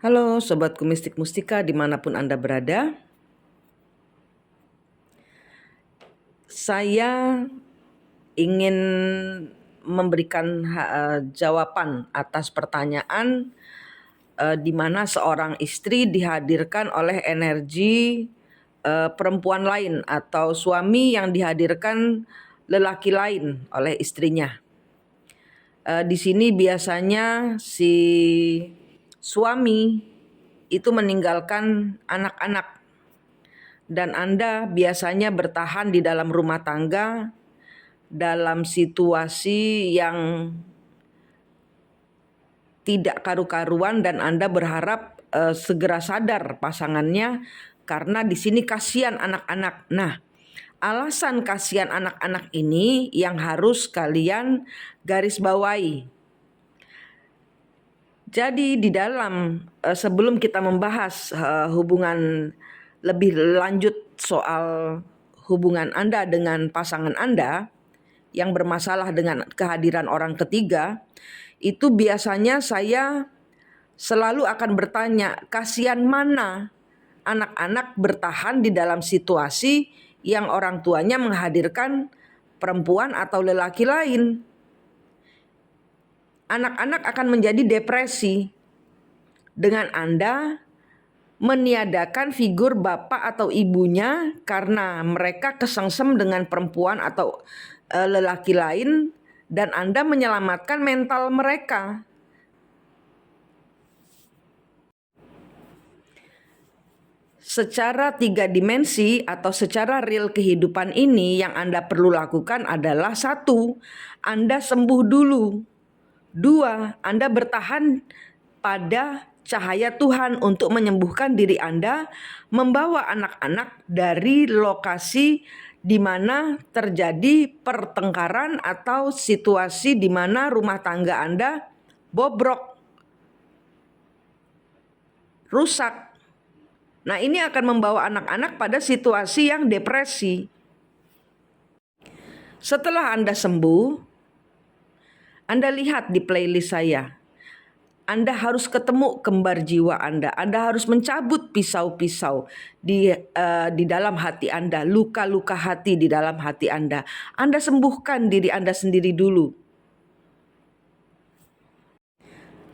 Halo Sobatku Mistik Mustika dimanapun Anda berada. Saya ingin memberikan jawaban atas pertanyaan di mana seorang istri dihadirkan oleh energi perempuan lain atau suami yang dihadirkan lelaki lain oleh istrinya. Di sini biasanya si suami itu meninggalkan anak-anak dan Anda biasanya bertahan di dalam rumah tangga dalam situasi yang tidak karu-karuan dan Anda berharap segera sadar pasangannya karena di sini kasihan anak-anak. Nah, alasan kasihan anak-anak ini yang harus kalian garis bawahi. Jadi di dalam sebelum kita membahas hubungan lebih lanjut soal hubungan Anda dengan pasangan Anda yang bermasalah dengan kehadiran orang ketiga, itu biasanya saya selalu akan bertanya, kasihan mana anak-anak bertahan di dalam situasi yang orang tuanya menghadirkan perempuan atau lelaki lain. Anak-anak akan menjadi depresi dengan Anda meniadakan figur bapak atau ibunya karena mereka kesengsem dengan perempuan atau lelaki lain dan Anda menyelamatkan mental mereka. Secara 3 dimensi atau secara real kehidupan ini yang Anda perlu lakukan adalah 1, Anda sembuh dulu. 2, Anda bertahan pada cahaya Tuhan untuk menyembuhkan diri Anda, membawa anak-anak dari lokasi di mana terjadi pertengkaran atau situasi di mana rumah tangga Anda bobrok, rusak. Nah, ini akan membawa anak-anak pada situasi yang depresi. Setelah Anda sembuh, Anda lihat di playlist saya. Anda harus ketemu kembar jiwa Anda. Anda harus mencabut pisau-pisau di dalam hati Anda, luka-luka hati di dalam hati Anda. Anda sembuhkan diri Anda sendiri dulu.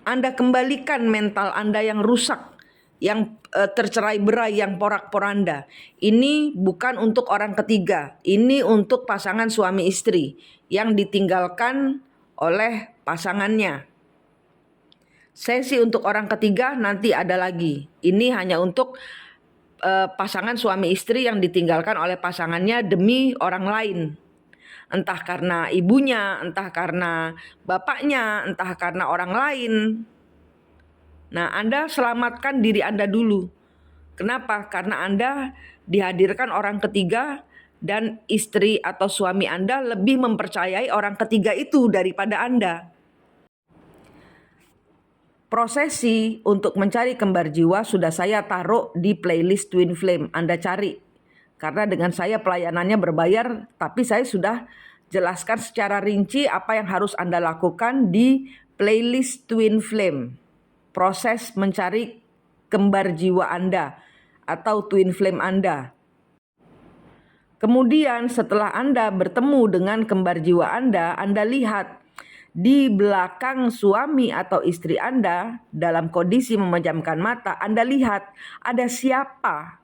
Anda kembalikan mental Anda yang rusak, yang tercerai-berai, yang porak-poranda. Ini bukan untuk orang ketiga. Ini untuk pasangan suami istri yang ditinggalkan oleh pasangannya. Sesi untuk orang ketiga nanti ada lagi. Ini hanya untuk pasangan suami istri yang ditinggalkan oleh pasangannya demi orang lain. Entah karena ibunya, entah karena bapaknya, entah karena orang lain. Nah, Anda selamatkan diri Anda dulu. Kenapa? Karena Anda dihadirkan orang ketiga dan istri atau suami Anda lebih mempercayai orang ketiga itu daripada Anda. Prosesi untuk mencari kembar jiwa sudah saya taruh di playlist Twin Flame. Anda cari. Karena dengan saya pelayanannya berbayar, tapi saya sudah jelaskan secara rinci apa yang harus Anda lakukan di playlist Twin Flame. Proses mencari kembar jiwa Anda atau Twin Flame Anda. Kemudian setelah Anda bertemu dengan kembar jiwa Anda lihat di belakang suami atau istri Anda dalam kondisi memejamkan mata, Anda lihat ada siapa?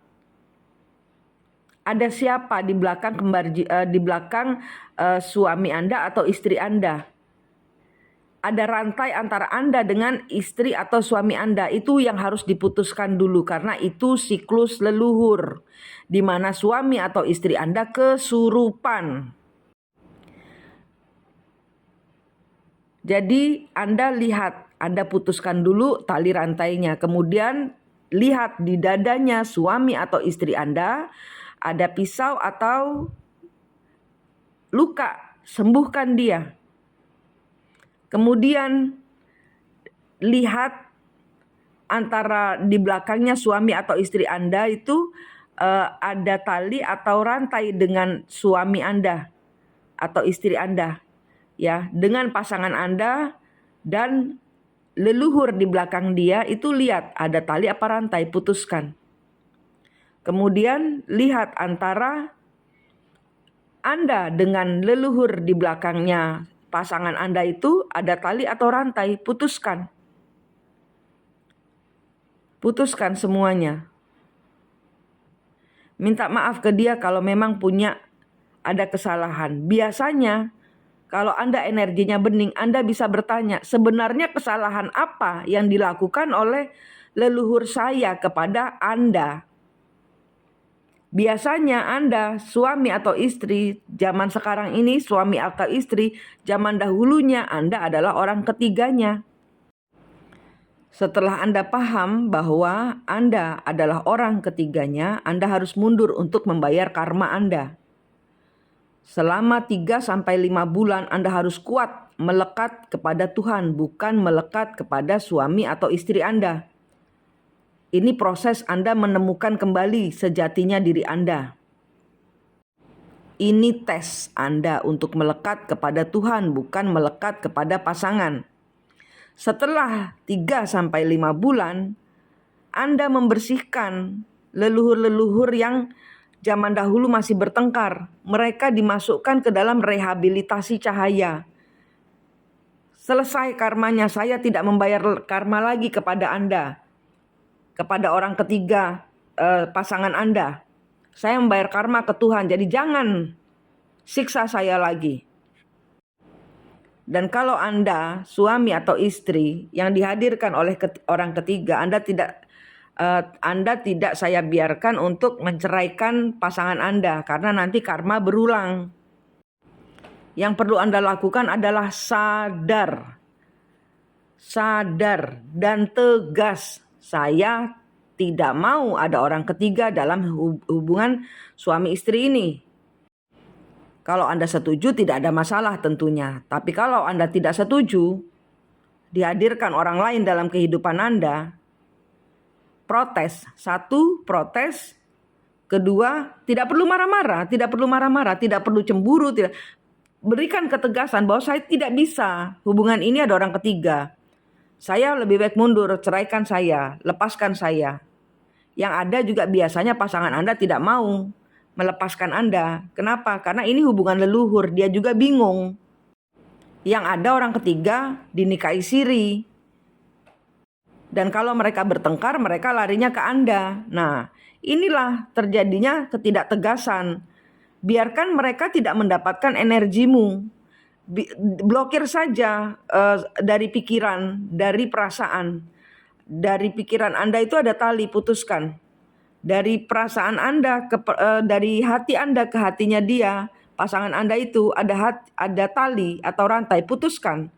Ada siapa di belakang suami Anda atau istri Anda? Ada rantai antara Anda dengan istri atau suami Anda, itu yang harus diputuskan dulu karena itu siklus leluhur di mana suami atau istri Anda kesurupan. Jadi Anda lihat, Anda putuskan dulu tali rantainya, kemudian lihat di dadanya suami atau istri Anda ada pisau atau luka, sembuhkan dia. Kemudian lihat antara di belakangnya suami atau istri Anda itu ada tali atau rantai dengan suami Anda atau istri Anda, ya, dengan pasangan Anda dan leluhur di belakang dia itu lihat ada tali apa rantai, putuskan. Kemudian lihat antara Anda dengan leluhur di belakangnya pasangan Anda itu ada tali atau rantai, putuskan. Putuskan semuanya. Minta maaf ke dia kalau memang ada kesalahan. Biasanya kalau Anda energinya bening, Anda bisa bertanya, sebenarnya kesalahan apa yang dilakukan oleh leluhur saya kepada Anda? Biasanya Anda, suami atau istri, zaman sekarang ini suami atau istri, zaman dahulunya Anda adalah orang ketiganya. Setelah Anda paham bahwa Anda adalah orang ketiganya, Anda harus mundur untuk membayar karma Anda. Selama 3-5 bulan Anda harus kuat melekat kepada Tuhan, bukan melekat kepada suami atau istri Anda. Ini proses Anda menemukan kembali sejatinya diri Anda. Ini tes Anda untuk melekat kepada Tuhan, bukan melekat kepada pasangan. Setelah 3-5 bulan, Anda membersihkan leluhur-leluhur yang zaman dahulu masih bertengkar. Mereka dimasukkan ke dalam rehabilitasi cahaya. Selesai karmanya, saya tidak membayar karma lagi kepada Anda, kepada orang ketiga pasangan Anda. Saya membayar karma ke Tuhan, jadi jangan siksa saya lagi. Dan kalau Anda suami atau istri yang dihadirkan oleh orang ketiga, Anda tidak saya biarkan untuk menceraikan pasangan Anda, karena nanti karma berulang. Yang perlu Anda lakukan adalah sadar dan tegas. Saya tidak mau ada orang ketiga dalam hubungan suami istri ini. Kalau Anda setuju tidak ada masalah tentunya. Tapi kalau Anda tidak setuju, dihadirkan orang lain dalam kehidupan Anda, protes. 1, protes. 2, tidak perlu marah-marah, tidak perlu cemburu, berikan ketegasan bahwa saya tidak bisa. Hubungan ini ada orang ketiga. Saya lebih baik mundur, ceraikan saya, lepaskan saya. Yang ada juga biasanya pasangan Anda tidak mau melepaskan Anda. Kenapa? Karena ini hubungan leluhur, dia juga bingung. Yang ada orang ketiga dinikahi siri. Dan kalau mereka bertengkar, mereka larinya ke Anda. Nah, inilah terjadinya ketidaktegasan. Biarkan mereka tidak mendapatkan energimu. Blokir saja dari pikiran, dari perasaan. Dari pikiran Anda itu ada tali, putuskan. Dari perasaan Anda, dari hati Anda ke hatinya dia, pasangan Anda itu ada tali atau rantai, putuskan.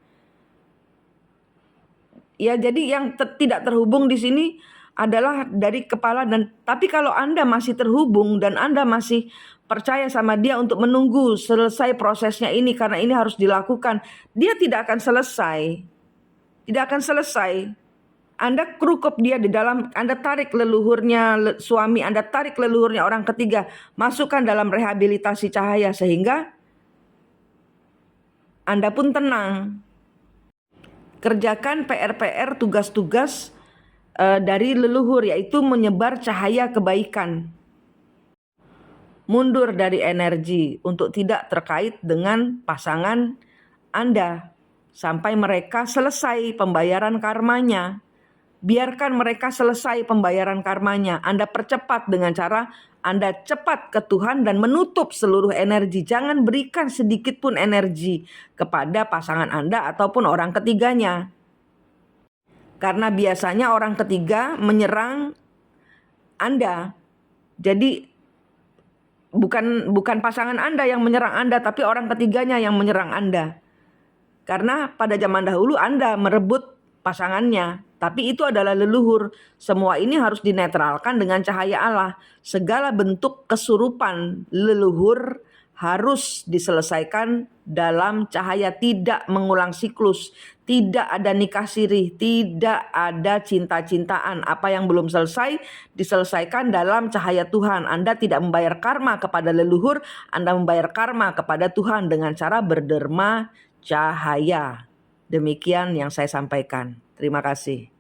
Ya, jadi yang tidak terhubung di sini adalah dari kepala tapi kalau Anda masih terhubung dan Anda masih percaya sama dia untuk menunggu selesai prosesnya ini karena ini harus dilakukan, dia tidak akan selesai. Tidak akan selesai. Anda kerukup dia di dalam, Anda tarik leluhurnya suami, Anda tarik leluhurnya orang ketiga, masukkan dalam rehabilitasi cahaya sehingga Anda pun tenang. Kerjakan PR-PR, tugas-tugas dari leluhur, yaitu menyebar cahaya kebaikan. Mundur dari energi untuk tidak terkait dengan pasangan Anda sampai mereka selesai pembayaran karmanya. Biarkan mereka selesai pembayaran karmanya. Anda percepat dengan cara Anda cepat ke Tuhan dan menutup seluruh energi. Jangan berikan sedikit pun energi kepada pasangan Anda ataupun orang ketiganya. Karena biasanya orang ketiga menyerang Anda. Jadi bukan pasangan Anda yang menyerang Anda, tapi orang ketiganya yang menyerang Anda. Karena pada zaman dahulu Anda merebut pasangannya, tapi itu adalah leluhur. Semua ini harus dinetralkan dengan cahaya Allah. Segala bentuk kesurupan leluhur harus diselesaikan dalam cahaya, tidak mengulang siklus, tidak ada nikah sirih, tidak ada cinta-cintaan. Apa yang belum selesai diselesaikan dalam cahaya Tuhan. Anda tidak membayar karma kepada leluhur, Anda membayar karma kepada Tuhan dengan cara berderma cahaya. Demikian yang saya sampaikan. Terima kasih.